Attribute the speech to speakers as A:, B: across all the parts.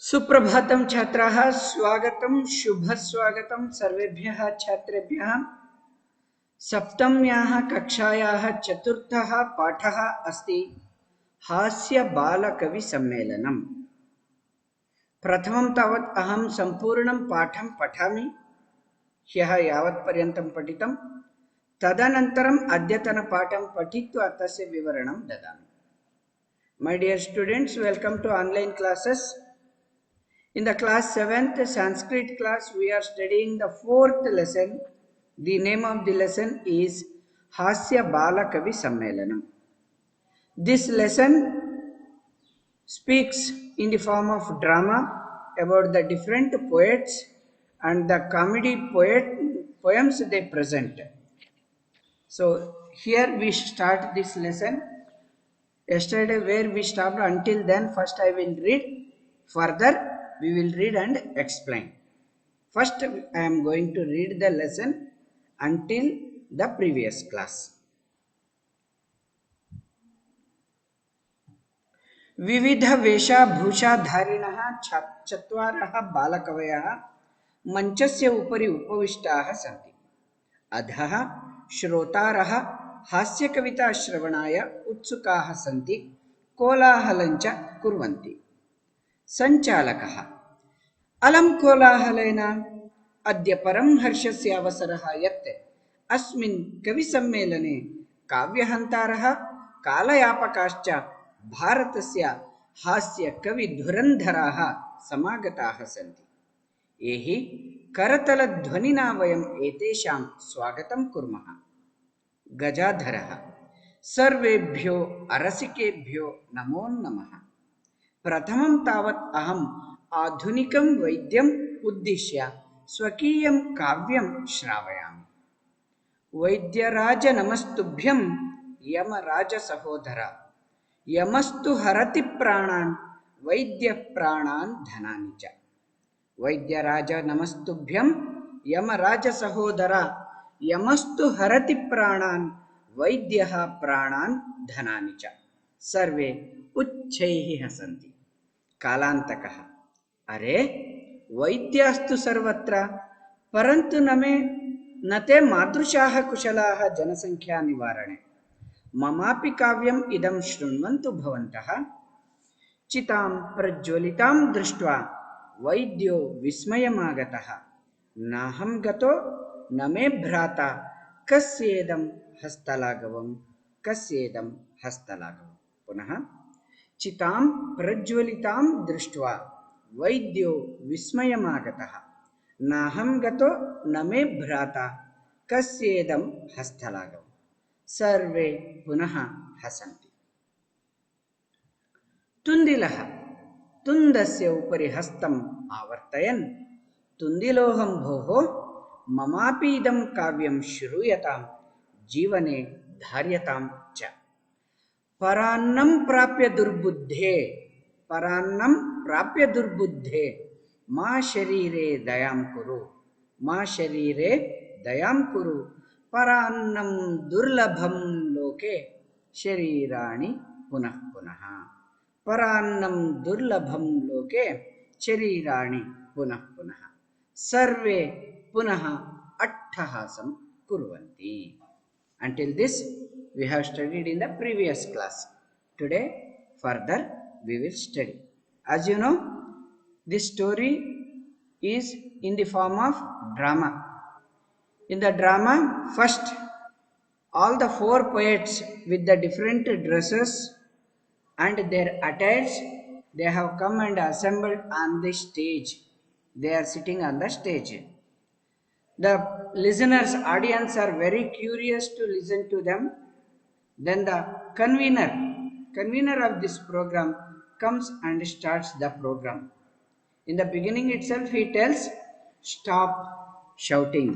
A: सुप्रभातं छात्राः, स्वागतं शुभस्वागतं सर्वेभ्यः छात्रेभ्यः। सप्तम्याः कक्षायाः चतुर्थः पाठः अस्ति हास्य बालकवि सम्मेलनम्। प्रथमं तावत् अहं सम्पूर्णं पाठं पठामि, ह्यः यावत्पर्यन्तं पठितं, तदनन्तरम् अद्यतनपाठं पठित्वा तस्य विवरणं ददामि। My dear students, welcome to online classes. In the class 7th Sanskrit class, we are studying the 4th lesson. The name of the lesson is Hasya Balakavi Sammelanam. This lesson speaks in the form of drama about the different poets and the comedy poems they present. So here we start this lesson. Yesterday where we stopped, until then first I will read, further we will read and explain. First I am going to read the lesson until the previous class. विविध वेशभूषाधारिणः चत्वारः बालकवयः मंचस्य उपरि उपविष्टाः सन्ति। अधः श्रोतारः हास्यकविता श्रवणाय उत्सुकाः सन्ति, कोलाहलञ्च कुर्वन्ति। सञ्चालकः: अलं कोलाहलेन अद्य परं हर्षस्य अवसरः यत् अस्मिन् कविसम्मेलने काव्यहन्तारः कालयापकाश्च भारतस्य हास्यकविधुरन्धराः समागताः सन्ति। एहि करतलध्वनिना वयम् एतेषां स्वागतं कुर्मः। गजाधरः: सर्वेभ्यो अरसिकेभ्यो नमो नमः। प्रथमं तावत् अहम् आधुनिकं वैद्यम् उद्दिश्य स्वकीयं काव्यं श्रावयामि। वैद्यराज नमस्तुभ्यं यमराजसहोदर, यमस्तु हरति प्राणान् वैद्यप्राणान् धनानि च। वैद्यराज नमस्तुभ्यं यमराजसहोदर, यमस्तु हरति प्राणान् वैद्यः प्राणान् धनानि च। सर्वे उच्चैः हसन्ति। कालांतकः: अरे वैद्यास्तु सर्वत्र, परन्तु न ते मादृशाः कुशलाः जनसंख्या निवारणे। ममापि काव्यम् इदं शृण्वन्तु भवन्तः। चितां प्रज्वलितां दृष्ट्वा वैद्यो विस्मयमागतः। नाहं गतो न मे भ्राता, कस्येदं हस्तलाघवं, कस्येदं हस्तलाघवं। पुनः: चितां प्रज्वलितां दृष्ट्वा वैद्यो विस्मयमागतः। नाहं गतो न मे भ्राता, कस्येदं हस्तलाघवम्। सर्वे पुनः हसन्ति। तुन्दिलः तुन्दस्य उपरि हस्तम् आवर्तयन्: तुन्दिलोऽहं भोः, ममापि इदं काव्यं श्रूयतां, जीवने धार्यतां च। परान्नं प्राप्य दुर्बुद्धे, परान्नं प्राप्य दुर्बुद्धे, मा शरीरे दयां कुरु, मा शरीरे दयां कुरु। परान्नं दुर्लभं लोके शरीराणि पुनः पुनः। परान्नं दुर्लभं लोके शरीराणि पुनः पुनः। सर्वे पुनः अट्टहासं कुर्वन्ति. Until this we have studied in the previous class. Today further we will study. As you know, this story is in the form of drama. In the drama, first all the four poets with the different dresses and their attires, they have come and assembled on the stage. They are sitting on the stage. The listeners, audience are very curious to listen to them. Then the convener of this program comes and starts the program. In the beginning itself he tells, stop shouting.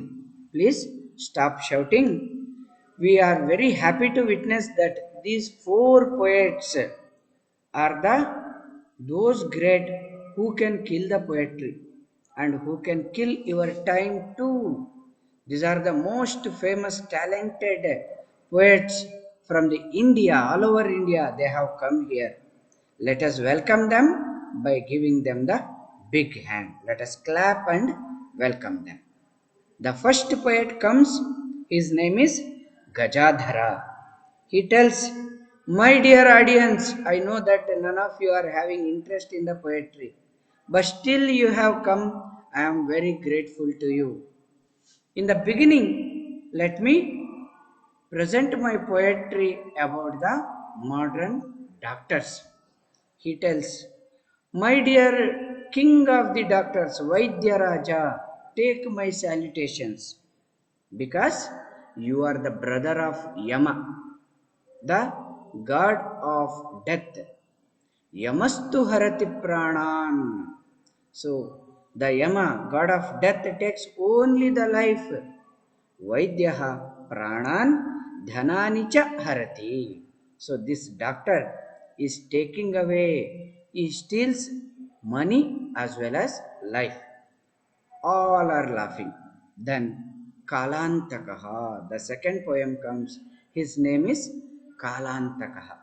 A: Please stop shouting. We are very happy to witness that these four poets are those great who can kill the poetry and who can kill your time too. These are the most famous, talented poets from the India, all over India. They have come here. Let us welcome them by giving them the big hand. Let us clap and welcome them. The first poet comes, his name is Gajadhara. He tells, my dear audience, I know that none of you are having interest in the poetry, but still you have come. I am very grateful to you. In the beginning, let me present my poetry about the modern doctors. He tells, my dear king of the doctors, Vaidya Raja, take my salutations because you are the brother of Yama, the god of death. Yamastu harati pranan. So, the Yama, god of death, takes only the life. Vaidyaha pranan dhanani cha harati. So, this doctor is taking away, he steals money as well as life. All are laughing. Then Kalantakaha, the second poem comes. His name is Kalantakaha.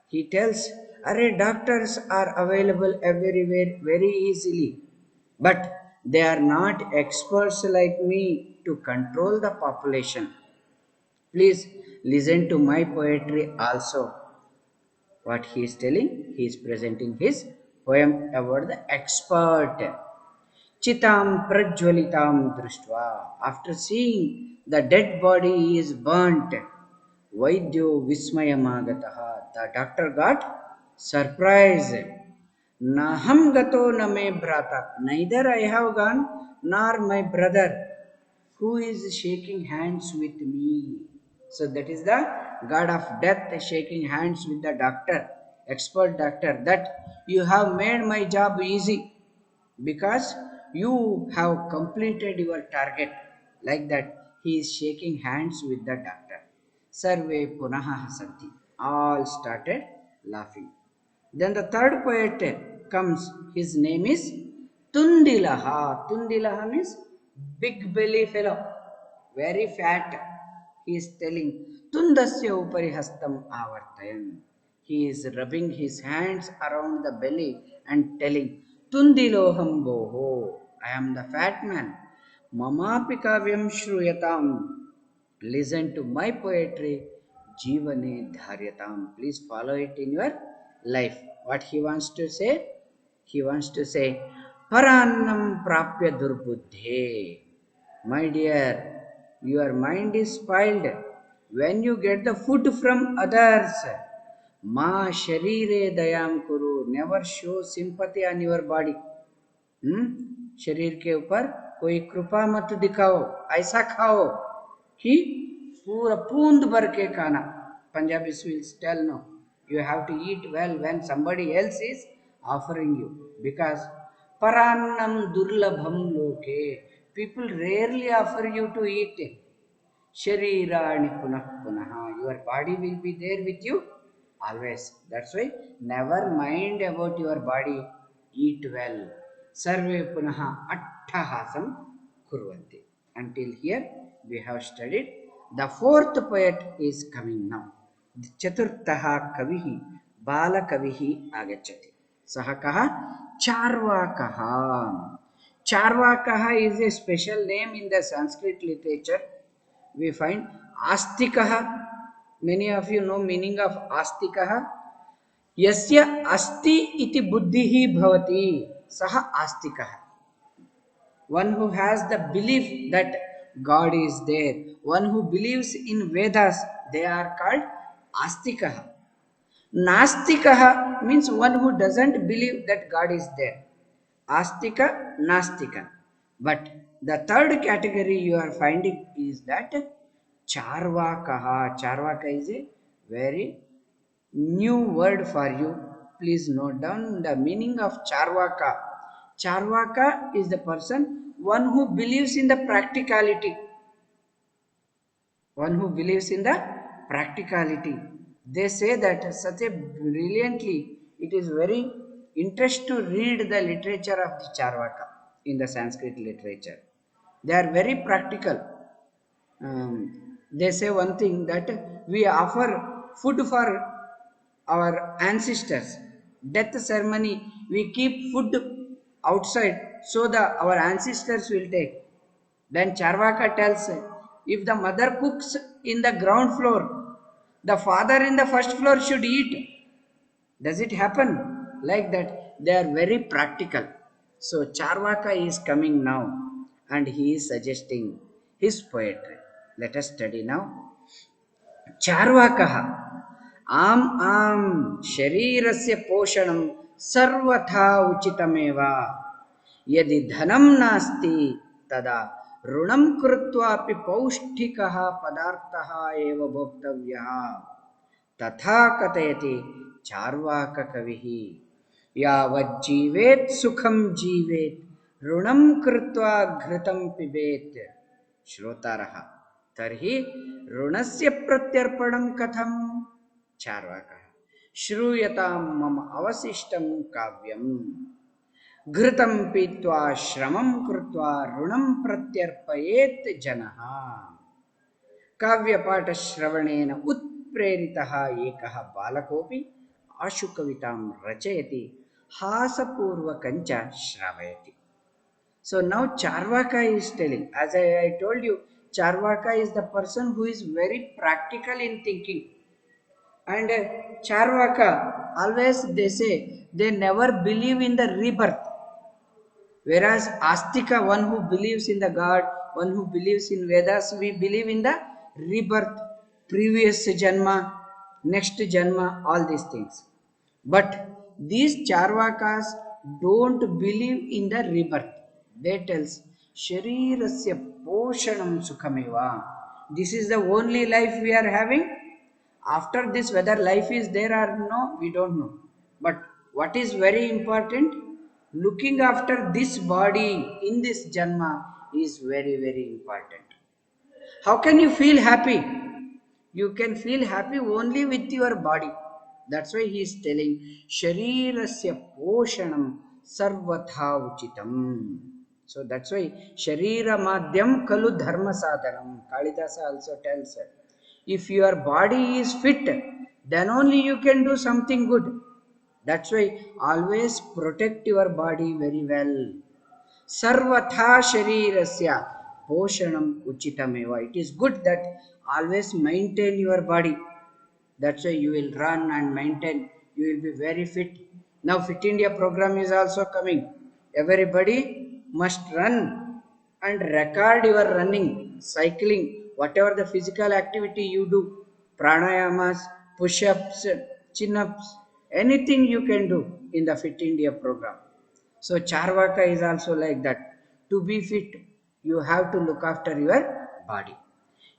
A: He tells, Array, doctors are available everywhere very easily, but they are not experts like me to control the population. Please listen to my poetry also. What he is telling, he is presenting his poem about the expert. Chitam prajwalitam drishtva. After seeing the dead body is burnt, Vaidyo Vismayamagataha. The doctor got surprised. Naham gato na me brata. Neither I have gone nor my brother who is shaking hands with me. So that is the god of death shaking hands with the doctor, expert doctor, that you have made my job easy because you have completed your target. Like that, he is shaking hands with the doctor. Sarve punaha hasanti. All started laughing. Then the third poet comes. His name is Tundilaha. Tundilaha means big belly fellow, very fat. He is telling, Tundasya upari hastam avartayan. He is rubbing his hands around the belly and telling, Tundiloham boho. I am the fat man. Mamapi kavyam shruyatam. Listen to my poetry. Jivane dharyatam. Please follow it in your life. What he wants to say? He wants to say, Parannam prapya durbuddhe. My dear, your mind is spoiled when you get the food from others. Ma sharire dayam kuru. Never show sympathy on your body. शरीर के ऊपर कोई कृपा मत दिखाओ, ऐसा खाओ कि पूरा पूंद भर के खाना. Punjabi will tell, no, you have to eat well when somebody else is offering you, because parannam durlabham loke, people rarely offer you to eat. Sharirani punah punaha, your body will be there with you always. That's why never mind about your body, eat well. Sarve punaha attahasam kurvanti. Until here we have studied. The fourth poet is coming now. Chaturtaha kavihi bala kavihi agachati. Saha kaha charvakaha. Charvakaha is a special name in the Sanskrit literature. We find astikaha. Many of you know meaning of astikaha. Yasya asti iti buddhihi bhavati saha astikaha. One who has the belief that God is there, one who believes in Vedas, they are called astikaha. Nastikaha means one who doesn't believe that God is there. Astika, Nastika. But the third category you are finding is that Charvakaha. Charvaka is a very new word for you. Please note down the meaning of Charvaka. Charvaka is the person, one who believes in the practicality. One who believes in the practicality. They say that such a brilliantly, it is very interest to read the literature of the Charvaka in the Sanskrit literature. They are very practical. They say one thing, that we offer food for our ancestors, Death ceremony, we keep food outside so our ancestors will take. Then Charvaka tells, if the mother cooks in the ground floor, the father in the first floor should eat. Does it happen like that? They are very practical. So Charvaka is coming now and he is suggesting his poetry. Let us study now. चार्वाकः आम आम शरीरस्य पोषणं सर्वथा उचितमेव यदि धनं नास्ति तदा ऋणं कृत्वापि पौष्टिकः पदार्थः एव भोक्तव्यः तथा कथयति चार्वाककविः यावज्जीवेत् सुखं जीवेत् ऋणं कृत्वा घृतं पिबेत् श्रोतारः तर्हि ऋणस्य प्रत्यर्पणं कथं चार्वाकः श्रूयतां मम अवशिष्टं काव्यम् घृतं पीत्वा श्रमं कृत्वा ऋणं प्रत्यर्पयेत् जनः काव्यपाठश्रवणेन उत्प्रेरितः एकः बालकोऽपि आशुकवितां रचयति हासपूर्वकञ्च श्रावयति. So now Charvaka is telling, as I told you, Charvaka is the person who is very practical in thinking. And Charvaka, always they say, they never believe in the rebirth. Whereas Astika, one who believes in the God, one who believes in Vedas, we believe in the rebirth, previous Janma, next Janma, all these things. But these Charvakas don't believe in the rebirth. They tells, Sharirasya Poshanam Sukhameva. This is the only life we are having. After this, whether life is there or no, we don't know. But what is very important, looking after this body in this Janma is very, very important. How can you feel happy? You can feel happy only with your body. That's why he is telling, Sharirasya Poshanam Sarvatha Uchitam. So that's why Sharira Madhyam Kalu Dharma Sadhanam. Kalidasa also tells us. If your body is fit, then only you can do something good. That's why always protect your body very well. Sarvatha Sharirasya Poshanam Uchitameva. It is good that always maintain your body. That's why you will run and maintain. You will be very fit. Now Fit India program is also coming. Everybody must run and record your running, cycling, whatever the physical activity you do, pranayamas, push-ups, chin-ups, anything you can do in the Fit India program. So Charvaka is also like that. To be fit, you have to look after your body.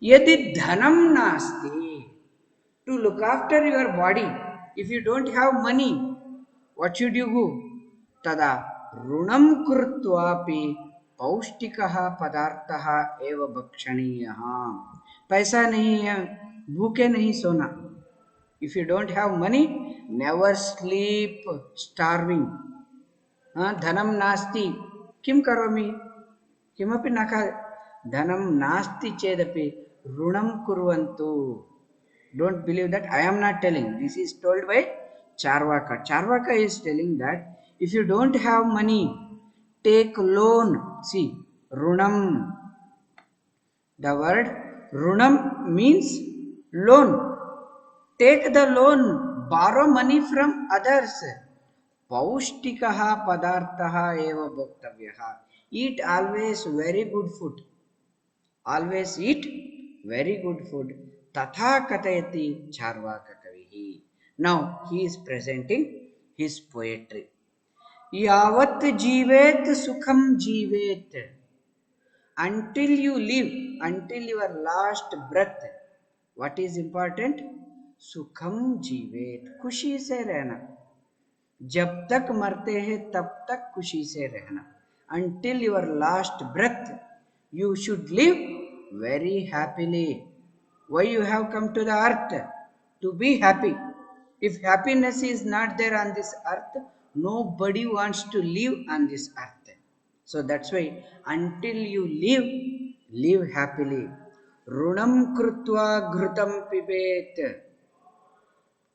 A: Yadi dhanam nasti, to look after your body. If you don't have money, what should you do? Tada runam krutvapi paushtikaha padarthaha eva bhakshaniyaha. Paisa nahi hai, bhuke nahi sona. If you don't have money, never sleep starving. Dhanam nasti. Kim karomi? Kimapi naka dhanam nasti chedapi runam kurvantu. Don't believe that. I am not telling. This is told by Charvaka. Charvaka is telling that if you don't have money, take loan. See, runam. The word runam means loan. Take the loan. Borrow money from others. Paushtikaha padarthaha eva bhoktavyaha. Eat always very good food. Always eat very good food. Tatha katayati charvaka kavihi. Now he is presenting his poetry. Yavat jivet sukham jivet. Until you live, until your last breath. What is important? Sukham jivet. खुशी से रहना. जब तक मरते हैं तब तक खुशी से रहना. Until your last breath, you should live very happily. Why you have come to the earth? To be happy. If happiness is not there on this earth, nobody wants to live on this earth. So that's why until you live, live happily. Runam krutva ghrutam pibet.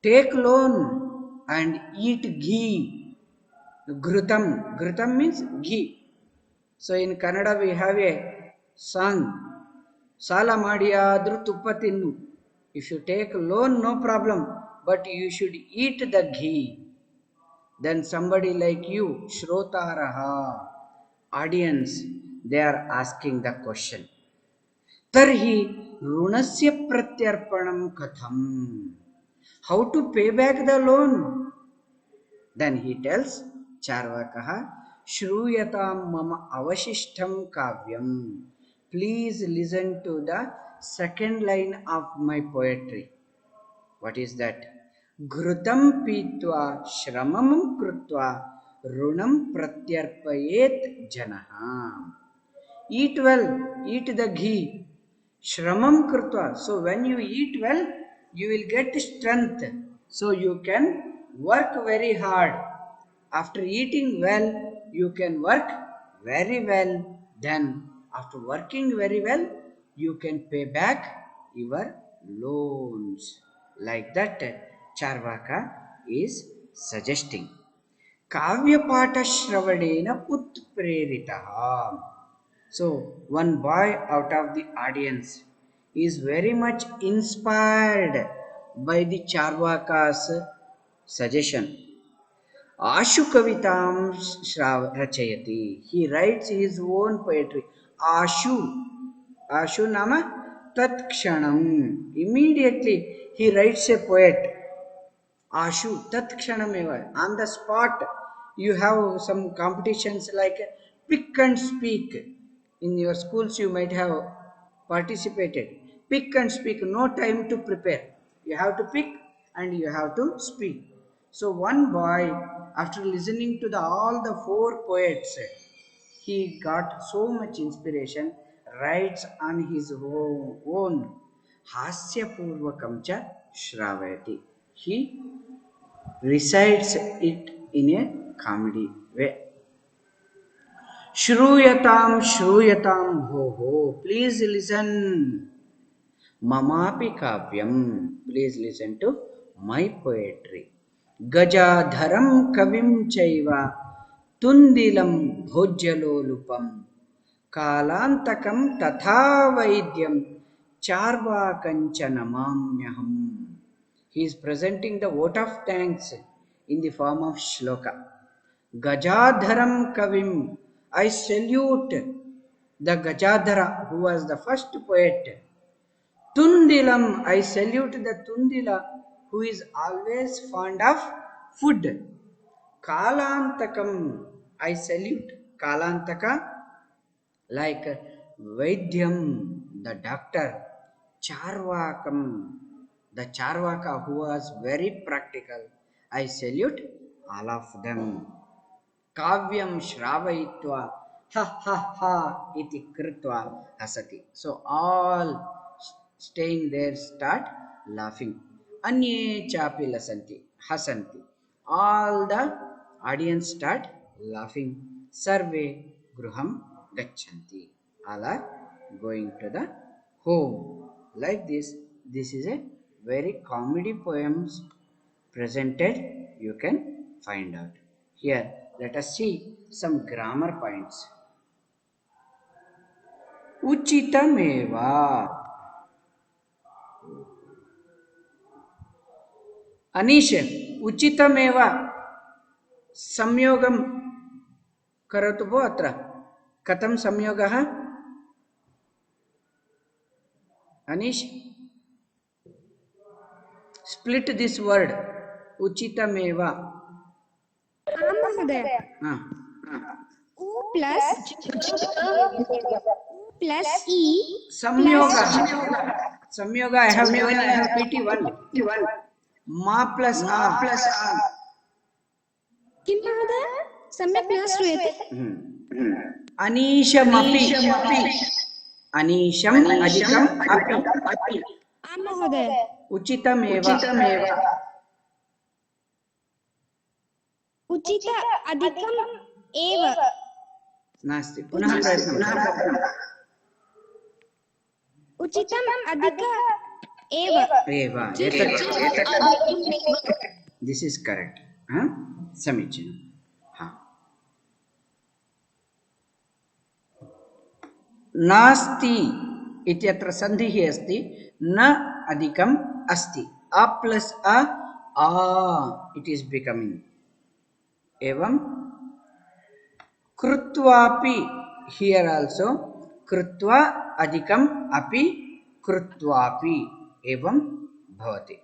A: Take loan. and eat ghee. Ghrutam. Ghrutam means ghee. So in Kannada we have a song. Sala madiyadru tuppa tinnu. If you take loan, no problem, but you should eat the ghee. Then somebody like you, Shrotaraha, audience, they are asking the question. Tarhi runasya pratyarpanam katham. How to pay back the loan? Then he tells Charvakaha, Shruyatam mama avashishtam kavyam. Please listen to the second line of my poetry. What is that? Ghrutam pitva shramam krutva runam pratyarpayet janaha. Eat well, eat the ghee. Shramam krutva. So when you eat well, you will get strength. So you can work very hard. After eating well, you can work very well. Then, after working very well, you can pay back your loans. Like that, Charvaka is suggesting. Kavyapata utpreritaha. So, one boy out of the audience is very much inspired by the Charvaka's suggestion. Ashu kavitam rachayati. He writes his own poetry. Ashu. Ashu nama tat kshanam. Immediately he writes a poet. Ashu tat kshanameva. On the spot, you have some competitions like pick and speak. In your schools, you might have participated. Pick and speak, no time to prepare. You have to pick and you have to speak. So one boy, after listening to all the four poets, he got so much inspiration, writes on his own Hasya Purvakam cha Shravayati. He recites it in a comedy way. Shruyatam Shruyatam Bhoho. Please listen. Mamapi Kavyam. Please listen to my poetry. Gajadharam Kavim Chaiva Tundilam Bhojjalolupam Kalantakam Tatha Vaidyam Charvakancha Namamyaham. He is presenting the vote of thanks in the form of shloka. Gajadharam Kavim. I salute the Gajadhara, who was the first poet. Tundilam. I salute the Tundila, who is always fond of food. Kalantakam. I salute Kalantaka, like Vaidyam, the doctor. Charvakam, the Charvaka, who was very practical. I salute all of them. Kavyam Shravayitva ha ha ha iti kritva hasati. So all staying there start laughing. Anye chapi lasanti hasanti. All the audience start laughing. Sarve gruham gachanti. All are going to the home. Like this, this is a very comedy poems presented. You can find out. Here, let us see some grammar points. Uchitameva. Anish, uchitameva. Samyogam karatu bo atra. Katam samyogaha? Anish, split this word. Uchitameva.
B: U plus E
A: Samyoga. Samyoga, I have given PT1. Ma plus A.
B: किं महोदय सम्यक् न श्रूयते
A: Anishamapi. Anisham adhikam api.
B: आं महोदय
A: Uchitameva.
B: उचित अधिकम् एव
A: नास्ति पुनः प्रयत्नं
B: उचितम् अधिक एव
A: एव दिस् इस् करेक्ट्. समीचीनं. हा. नास्ति इत्यत्र सन्धिः अस्ति. न अधिकम् अस्ति. A plus a it is becoming. एवं कृत्वापि हियर् आल्सो कृत्वा अधिकम् अपि कृत्वापि एवं भवति.